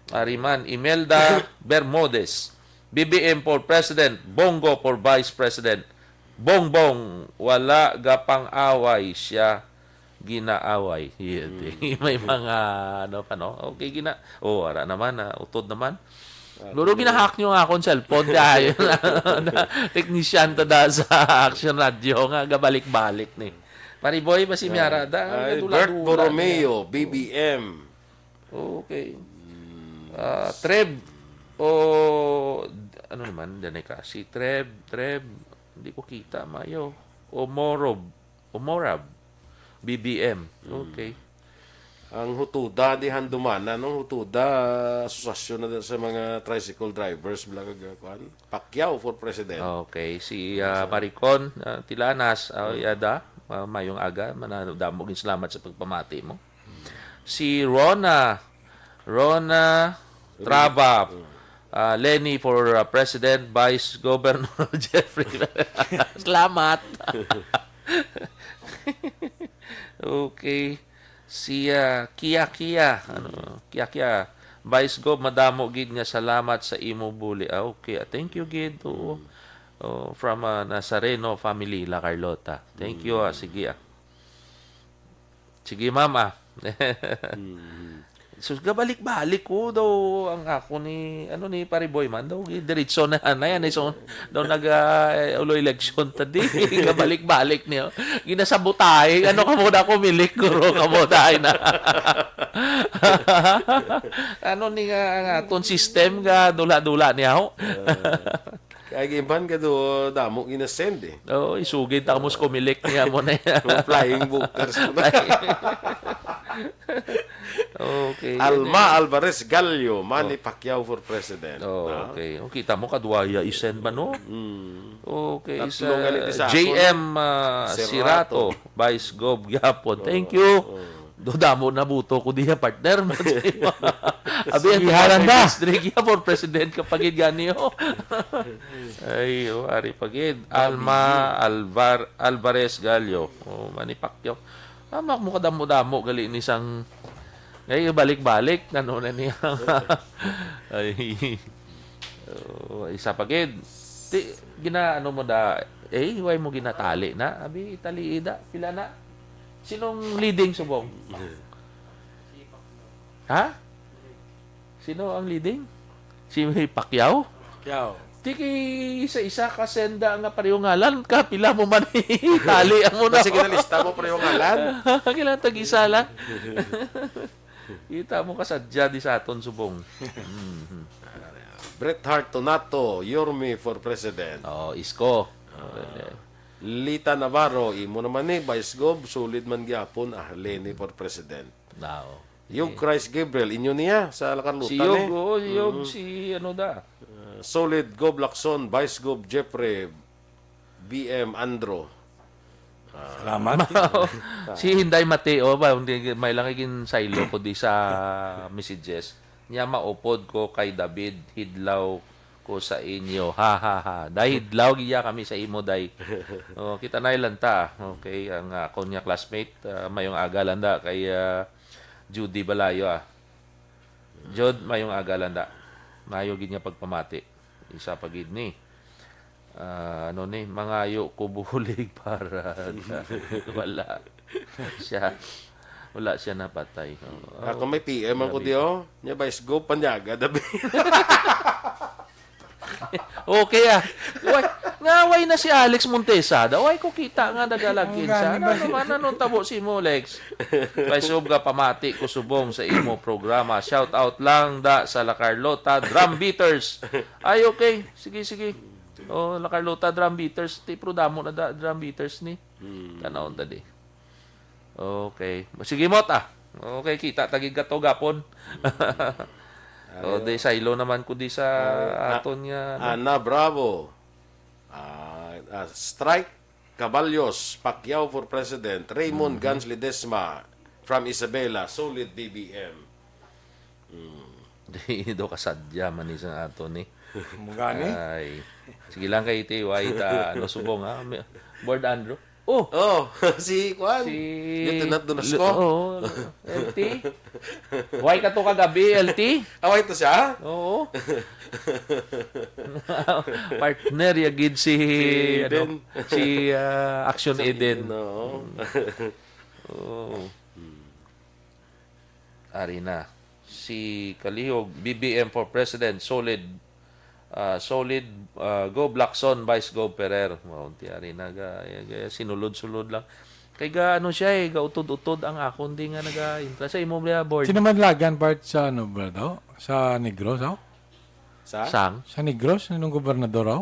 Ariman, Imelda Bermudez. BBM for President. Bongo for Vice President. Bongbong, wala gapang away siya ginaaway. May mga okay ara naman utod naman. Luro ginahack nyo nga akong cellphone dahil technician ta da sa Action Radio nga gabalik-balik ni. Pariboy ba si Miara da? Bert Borromeo, BBM. Okay. Treb ano naman danay ka? Si Treb hindi ko kita mayo. Omorab BBM. Okay. Ang hutuda di handumana hutuda asosasyon na sa mga tricycle drivers blagagkuan. Pacquiao for President. Okay, si Maricon Tilanas yada mayong aga manadamog salamat sa pagpamati mo. Si Rona Traba Lenny for President, Vice Governor Jeffrey. Salamat. Okay. Si Kia. Kia. Vice Gov, madamo gid nga salamat sa imo buli. Okay. Thank you gid. From Nazareno family, La Carlota. Thank you. Sige. Sige, mama. So, gabalik-balik ko daw ang ako ni Pariboy man daw diretso na yan so daw ulo election tadi gabalik-balik niyo ginasabutay ka muna kumilik guro ka muna na ni nga aton system ga dula-dula niya kaya giban ka do damo ginasend isugid ta mus kumilik niya mo na flying voters Okay. Alma Alvarez Gallo, Manny Pacquiao for President. Okay. O, kita mo, kadwaya isen ba, no? Okay. Tatlong galit isa. JM Sirato. Sirato, Vice Gov Gyapon. Thank you. Dodamo na buto ko diya, partner. Abi, ang Halanda. district for president kapag ganyo. Ay, ari pagid. Alma Alvarez Gallo. O, Manny Pacquiao. Amak mo kadamo-damo gali ni sang ngay balik-balik ano na niya. Ay. Isa pagid. Gina ano mo da way mo ginatali na. Abi italiida pila na. Sinong leading subong? Ha? Sino ang leading? Si Pacquiao? Yaw. Tiki isa-isa ka senda nga pareho ngalan ka pila mo man tali ang muna. Kasi kinalista mo pa yung ngalan. Kailan tag-isa lang. Kita mo kasadya di sa aton subong. Bret Hart Donato, Yorme for President. Oh, isko. Lita Navarro, imo naman ni Vice Gov, solid man gyapon, Lenny for President. Now. Yung Christ Gabriel, inyo niya sa Lacarlutan Si Yog, Yog, si ano da. Solid Gov Lacson, Vice Gov Jeffrey, BM Andro. Salamat. Si Hinday Mateo ba hindi may lang igin silo ko di sa messages. Niya maupod ko kay David hidlaw ko sa inyo. Ha ha ha. Dahil hidlaw giya kami sa imo day. Oh, kita na ilan ta. Okay, ang ako niya classmate mayong agalanda kay Judy Balayo Jod mayong agalanda. Mayo gid niya pagpamati. Isa pagid ni. Ano ni mangayo ko bulig para wala siya napatay. Ako may PM ako diyo, niya Vice Gov panyaga dabi. Okay Ngaway na si Alex Montesa. Daway ko kita nga nagalagin sa. Ano naman anong tabo si mo, Lex? Paisog ka pamati ko subong sa imo programa. Shout out lang da sa La Carlota Drum Beaters. Ay, okay. Sige. Oh, La Carlota Drum Beaters. Tipro damo na da drum beaters ni. Tanawon tadi. Okay. Sige mot Okay, kita tagig gato gapon. De silo naman ko di sa aton nga. Ana Bravo. Strike Caballos, Pacquiao for President. Raymond Gans Ledesma from Isabela, solid BBM. Di do kasadya man isang aton ni. Mugani. Ay. Sige lang kay TY ano subong Board Andrew. Oh, si Kwan. si Lieutenant Donasco. LT. Why ka to kagabi, LT? Away to siya? Oo. Partner yagid si Eden. si Action Eden. No. Ari na. Si Kalihog, BBM for President, solid Go Blackson, Vice Go Perer. Maunti ari na sinulod-sulod lang. Kay ano siya gautod-utod ang akon di nga naga-intra sa imo board. Sino man lagan part sa ano ba daw? Sa Negros daw? Sang? Sa Negros? Anong gobernador daw?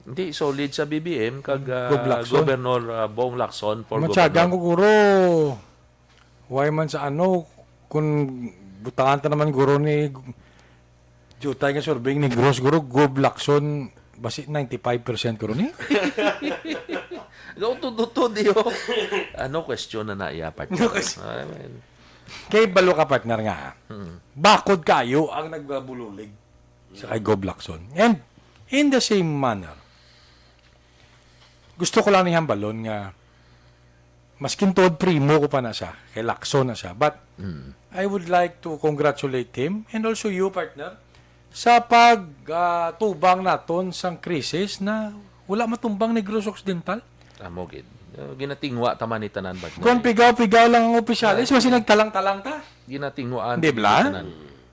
Hindi, solid sa BBM kag Go Lacson. Governor Bong Lacson for Matsagang governor. ko guro. Why man sa ano? Kung butangan ta naman guro ni Jutay nga surveying ni Gross guro, Go Lacson, basi 95% guro ni? Gautod-utod yo. Ano question na iya partner? I mean, Kay balo ka partner nga. Bakod kayo ang nagbabululig sa kay Go Lacson. And in the same manner, gusto ko lang niyang balon nga maskin tod primo ko pa na siya, kay Lacson na siya. But I would like to congratulate him and also you partner sa pagtubang naton sang krisis na wala matumbang Negros Occidental. amo gid. Ginatingwa taman ni tanan ba? Kung pigaw-pigaw lang ang opisyalis, kasi nagtalang-talang ta. Ginatingwaan. Di ba? tanan.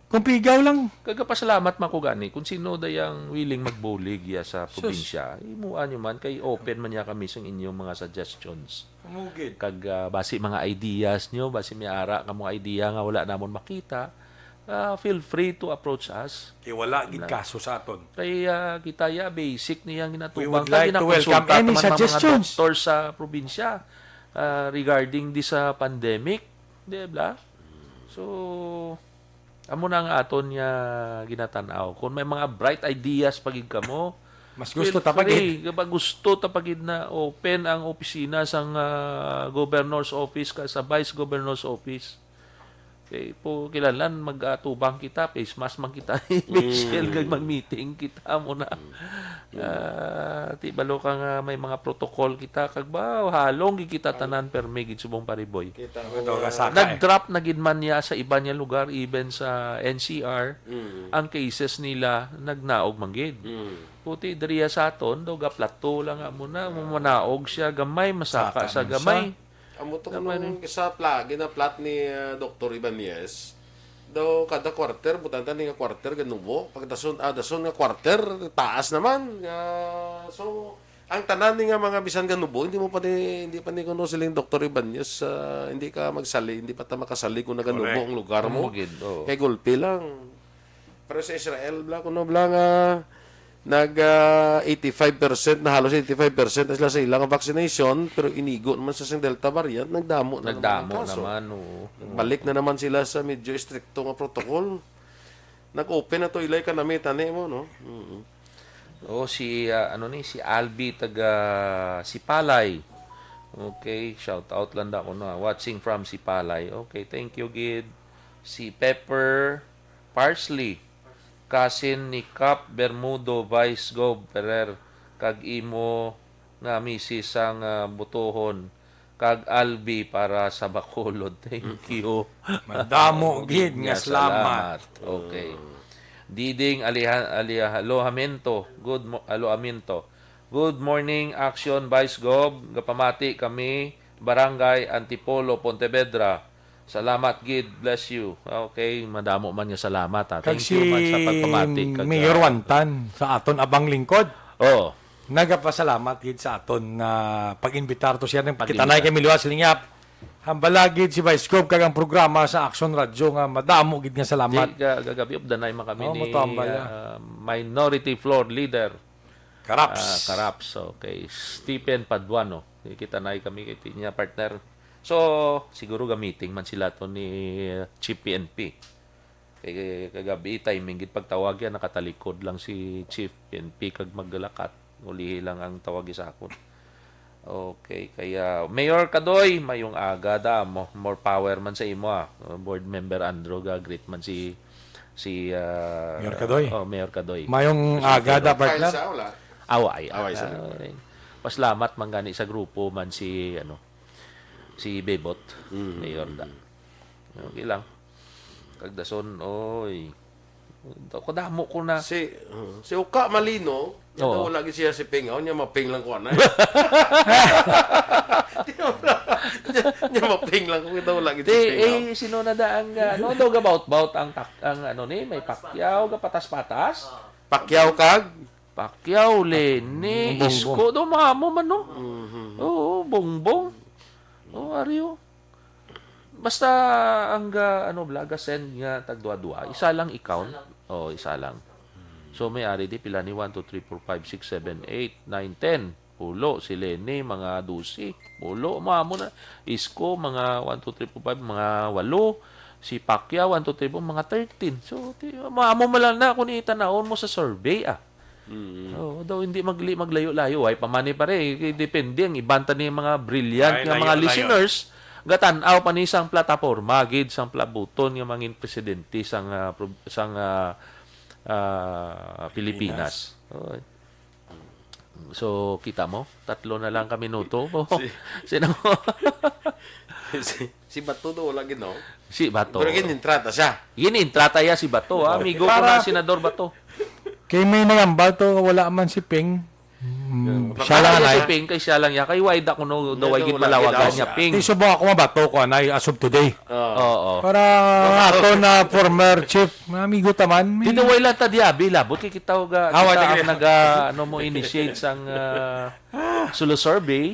Kung pigaw lang, Kagapasalamat man ko gani kung sino dayang willing magbulig ya sa probinsya. Imuan nyo man kay open man niya kami sa inyong mga suggestions. umugid. Kag basi mga ideas nyo, basi may ara ka mga idea nga wala namon makita. Feel free to approach us. Kaya wala gid kaso sa aton. Kay kita basic niyang We ginatubang. would like to welcome any suggestions. Mga doktor sa probinsya regarding this pandemic. Di ba? So, amo na nga aton niya ginatanaw. Kung may mga bright ideas pagid kamo, Mas gusto feel tapagid. free. Kapag gusto tapagid na open ang opisina sa governor's office ka sa vice governor's office. Okay, po kilalan mag-atubang kita, face mask man kita, Michelle, kag mag-meeting kita mo na. Ti balo ka nga may mga protocol kita kag ba halong kita tanan permi gid subong pariboy. Kita Ito, kasaka Nag-drop na gid man niya sa iba niya lugar even sa NCR ang cases nila nagnaog man gid. Puti diriya sa aton do ga plato lang nga muna manaog siya gamay masaka Saka sa man gamay. Amo to nung sa ginaplat ni Dr. Ibanez, daw kada quarter butanta ni nga quarter ganubo pagdason dason nga quarter taas naman. So ang tanan ni nga mga bisan ganubo hindi pa ni kuno siling Dr. Ibanez hindi ka magsali hindi pa ta makasali kung naganubo ang lugar mo. Gid, oo. Kay gulpi lang. Pero sa Israel bla kuno bla nga nag 85% na halos 85% na sila sa ilang vaccination pero inigo naman sa sing Delta variant nagdamo na naman ang kaso. oo. Balik na naman sila sa medyo stricto nga protocol. Nag-open na to ilay kanamitan mo no. Si si Albi taga Sipalay. Okay, shout out lang da ko na watching from Sipalay. Okay, thank you gid. Si Pepper Parsley kasin ni Cap Bermudo Vice Gov Ferrer kag imo nga misis ang butohon kag Albi para sa Bacolod. Thank you. madamo gid nga salamat. Okay. Diding Alohamento. Alohamento. Good morning, Action Vice Gov. Gapamati kami, Barangay Antipolo, Pontevedra. Salamat, gid. Bless you. Okay, madamo man niya salamat. Kag Thank si you man sa pagpamati. Mayor Wantan sa aton abang lingkod. Oh, Nagapasalamat gid sa aton na pag-imbitar to siya ng Pag-imbitar. kitanay kay Miliwas Lingap. Hambala gid si Vice Gov kag ang programa sa Action Radio nga madamo gid nga salamat. gagabi of the night man kami Oh, ni matambala. Minority Floor Leader. Karaps. Karaps. Okay. Stephen Paduano. Kita na kami kay niya partner. So, siguro gamiting man sila to ni Chief PNP. Kay kagabi timing gid pagtawag yan nakatalikod lang si Chief PNP kag maggalakat. Ulihi lang ang tawag sa akon. Okay, kaya Mayor Kadoy, mayong aga da mo. More power man sa imo Board member Andrew great man si Mayor Kadoy. Mayor Kadoy. Mayong agada File partner. sa wala. Away. Away sa Paslamat man gani sa grupo man si si Bebot, Mayor da. Okay lang. Kagdason, oy. Damo ko na. Si Uka Malino, Oo. wala gid siya si Ping. Niya maping lang ko na. Niya maping lang ko ito wala gid si Ping. Sino na da ang daw about ang ni may Pacquiao ga patas-patas. Pacquiao kag Pacquiao, Leni, Isko, do mamo man no. Oo, bongbong. Ariyo. Basta ang blaga send nga tagdua-dua, isa lang account. Isa lang. So may ari di pila ni 1 2 3 4 5 6 7 8 9 10. Pulo si Leni mga 12. Pulo mamo na. Isko mga 1 2 3 4 5 mga 8. Si Pacquiao 1 2 3 4 mga 13. So mamo malan na kun itanawon mo sa survey daw hindi maglayo-layo ay pamani pare depende ang ibanta ni mga brilliant Ay, nga mga layo-layo. listeners gatan-aw pa ni sang plataporma gid sang plabuton nga mangin presidente sang Pilipinas. So kita mo, 3 na lang ka minuto. Sino? si Bato do wala gid no. Si Bato. Pero ginintrata siya. Ginintrata ya si Bato. Amigo ko na Senador Bato. Kay may nangambal to wala man si Ping. Siya lang si anay. Ping kay siya lang ya. Kay Wayda ko no daw gid wala malawagan gid niya daw Ping. Di subo ako mabato ko anay as of today. Oo. Para ato na former chief, amigo taman. may- Dito way lang ta diabi labot kay kita ga Awa, kita tigre. ang mo initiate sang solo survey.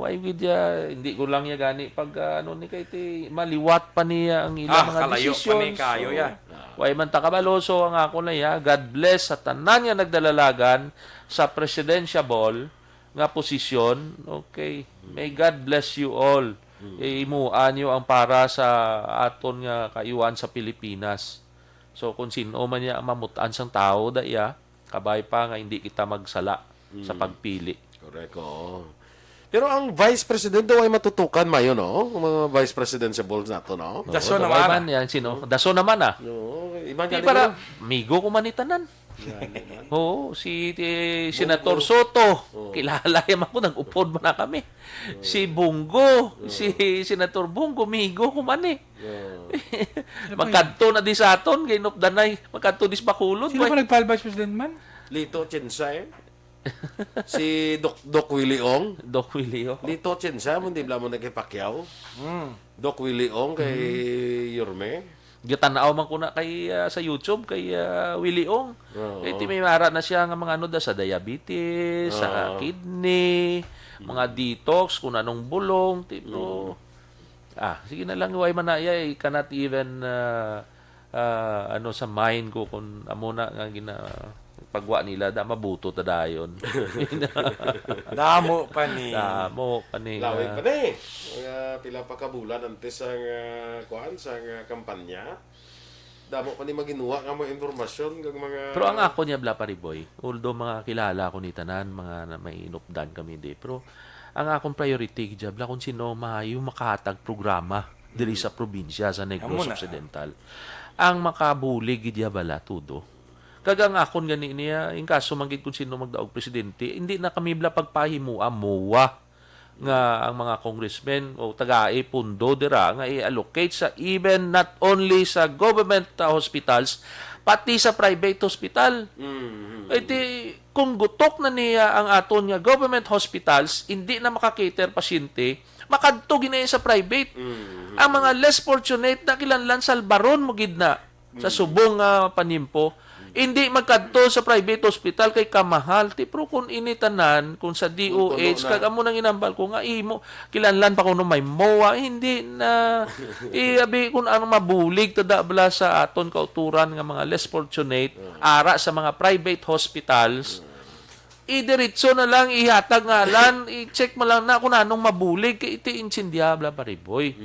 Ay vidya hindi ko lang ya gani pag ni kay ti maliwat pa niya ang ilang mga kalayo pa decisions. ni kayo ya. Way man ta kabalo so ang ako na ya God bless sa tanan nga nagdalalagan sa presidential nga posisyon. Okay. May God bless you all. imuan nyo ang para sa aton nga kaiwan sa Pilipinas. So kung sino man niya ang mamutaan sang tao daya, kabay pa nga hindi kita magsala sa pagpili. Correct, oo. Pero ang Vice President daw ay matutukan mayo, no? Ang mga Vice Presidentiables nato, no? Daso Oo, naman. man yan, sino? Daso naman No, iban Di ka para, migo ko manitanan. Oo, si Senator Soto, kilala yaman ko, nag-upod mo na kami. Si Bungo, si Senator Bungo, migo ko man eh. Magkanto na di sa aton, gainop danay, magkanto di sa Bacolod. Sino pa nagfile Vice President man? Lito Chinsay. Si Doc Willie Ong. Doc Willio. Lito Chinsay, hindi bla mo nagkipakyaw. Doc Willie Ong kay Yorme. Gitanaw man ko na kay sa YouTube kay Willie Ong. Kay may mara na siya nga mga ano da sa diabetes, sa kidney, mga detox kung anong bulong tipo. Sige na lang way man na I cannot even ano sa mind ko kung amo na nga pagwa nila da mabuto ta dayon. Damo pa ni. Damo kani. Lawig pa ni. Mga pila pa ka bulan antes ang kuan sa kampanya. Damo pa ni maginuwa nga mga informasyon kag mga Pero ang ako niya bla pariboy, although mga kilala ko ni tanan, mga na may inupdan kami di, pero ang akong priority diya bla kung sino maayo makahatag programa diri sa probinsya sa Negros Amo na. Occidental. Ang makabulig diya bala tudo. Kagang akon gani niya, in kaso manggid kung sino magdaog presidente, hindi na kami bla pagpahimuan mowa nga ang mga congressmen o taga-i pundo dira nga i-allocate sa even not only sa government hospitals pati sa private hospital. Iti kung gutok na niya ang aton nga government hospitals, hindi na makakater pasyente, makadto ginay sa private. Ang mga less fortunate na kilanlan sa Albaron mo gid na sa subong panimpo, hindi magkadto sa private hospital kay kamahal. Pero kung initanan, kung sa DOH, kag amo nang inambal ko nga, imo, kilanlan pa kung may MOA, hindi na, iabi kung ano mabulig, tada bala sa aton kauturan nga mga less fortunate, ara sa mga private hospitals, idiretso na lang, ihatag nga lang, i-check mo lang na kung anong mabulig, kay iti insindiabla pariboy.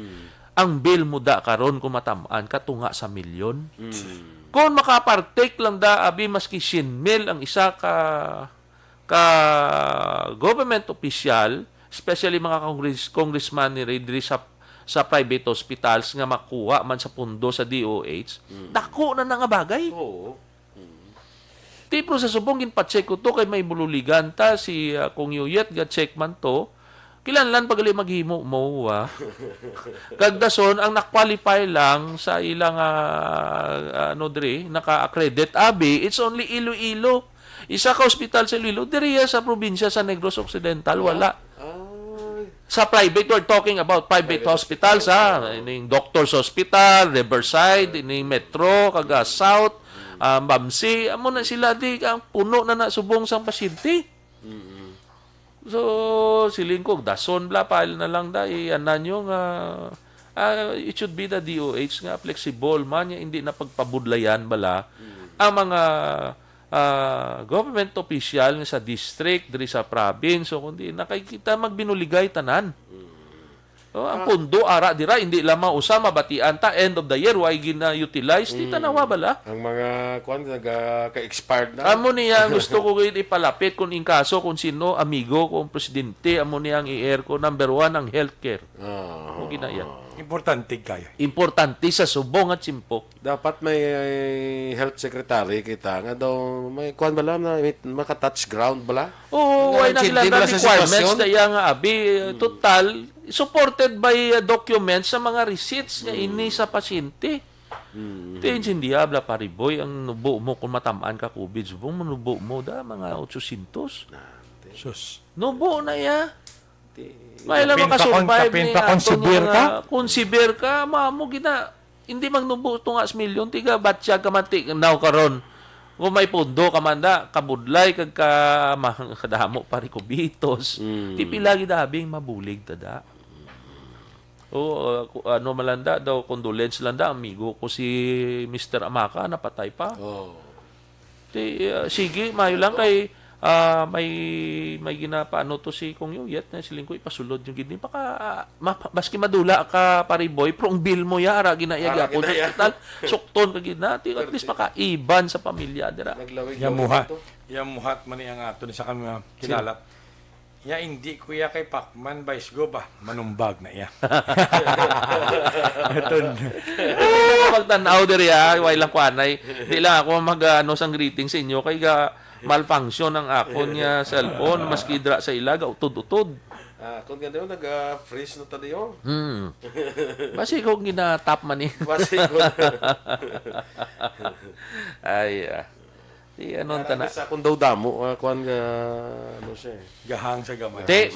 Ang bill mo da karon kung matamaan, katunga sa milyon. Kung makapartake lang da abi maski 100,000 ang isa ka government official, especially mga congressman ni diri sa private hospitals nga makuha man sa pundo sa DOH, dako na nga bagay. Oo. Tipro sa subong ginpa-check ko to kay may bululigan ta si kung yuyet ga check man to. Kilanlan pagali maghimo mo Kagdason ang na-qualify lang sa ilang naka-accredit abi, it's only Iloilo. Isa ka hospital sa Iloilo, diri sa probinsya sa Negros Occidental wala. Sa private, we're talking about private hospitals ining Doctors Hospital, Riverside, ining Metro, kaga South, Bamsi, amo na sila di ang puno na subong sang pasyente. So, siling ko, dason bla, pile na lang da, ianan yung, it should be the DOH nga, flexible man, hindi na pagpabudlayan bala, ang mga government official sa district, diri sa province, so kundi nakikita magbinuligay tanan. Ang pundo, ara, dira, hindi lamang usama, batian ta, end of the year, why gina-utilize, di tanawa bala. Ang mga kuan ka-expired na. Amo niya gusto ko kayo ipalapit kung in kaso kung sino amigo kung presidente amo niya ang i-air ko number 1 ang healthcare. Mo ginaya. Importante kayo. Importante sa subong at simpok. Dapat may health secretary kita nga daw may kuan bala na maka-touch ground bala. Oo, ay Hindi nakilala bala sa requirements sitwasyon? daya nga abi total supported by documents sa mga receipts nga ini sa pasyente. Hindi habla pariboy ang nubo mo kung matamaan ka COVID subong manubo mo da mga 800. Sus. Nubo na ya. May lang Kapin pa makasurvive kapin ni pa kung Anton severe nga, ka? Kung severe ka, maamo gina. Hindi magnubo ito nga milyon. Tiga, batya ka man, now karon. Kung may pundo ka man da, kabudlay, kag kadamo pari kubitos. Tipila gidabing mabulig tada. O ano malanda daw, condolence lang da, amigo ko si Mr. Amaka, napatay pa. Oh. Sige, mayo lang kay may ginapaano to si Kong Yuyet na siling ko ipasulod yung gini baka baski madula ka pariboy prong bill mo ya ara ginaya gyapon sa hospital sukton ka ginati at least makaiban sa pamilya dira. Yamuhat man ang ato ni sa kami kilala. Ya hindi kuya kay Pacman Vice Go ba manumbag na iya. Aton. Pagtanaw diri way lang kuanay di lang ako mag-ano sang greeting sa inyo kay ga malfunction ang akon niya cellphone maski dra sa ilaga utod-utod. Kung ganda yun, nag-freeze na tayo. Basi ko gina-tap man eh. Basi ko. Ay, di anon tana. Sa kung daw damo, kuhan ka, ano siya eh. Gahang sa gamay. Di,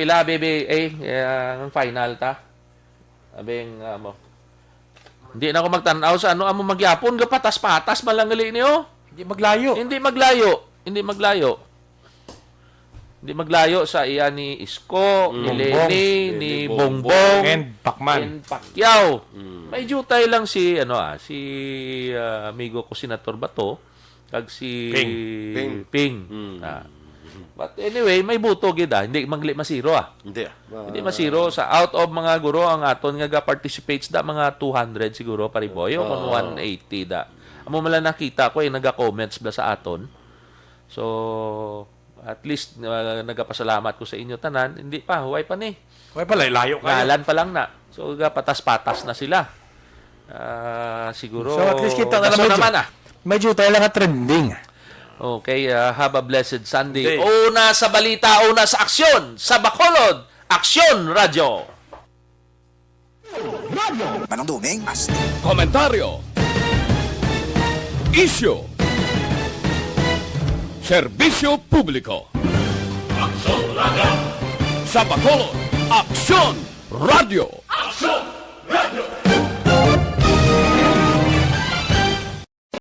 pila bebe, ang final ta. Abing, mo. Hindi na ako magtanaw sa ano, amo magyapon, patas-patas malangali niyo. Hindi maglayo. Hindi maglayo sa iya ni Isko, ni Lenny, ni Bongbong, and Pacman. and Pacquiao. May jutay lang si amigo ko Senator Bato kag si Ping. But anyway, may buto gid hindi masiro Hindi Hindi masiro sa out of mga guro ang aton nga participates da mga 200 siguro pariboy o 180 da. Amo man lang nakita ko naga-comments ba sa aton. So at least nagapasalamat ko sa inyo tanan. Hindi pa, huway pa ni. Huway pa, layo kayo. Ngalan pa lang na. So, patas-patas na sila. Siguro, So, at least kita na gaso naman. Medyo tayo lang trending. Okay, have a blessed Sunday. Una sa balita, una sa aksyon. Sa Bacolod, Aksyon Radio. Manong Duming, Asti. Komentaryo. Issue. Serbisyo publiko. Sa Bacolod, Aksyon Radio.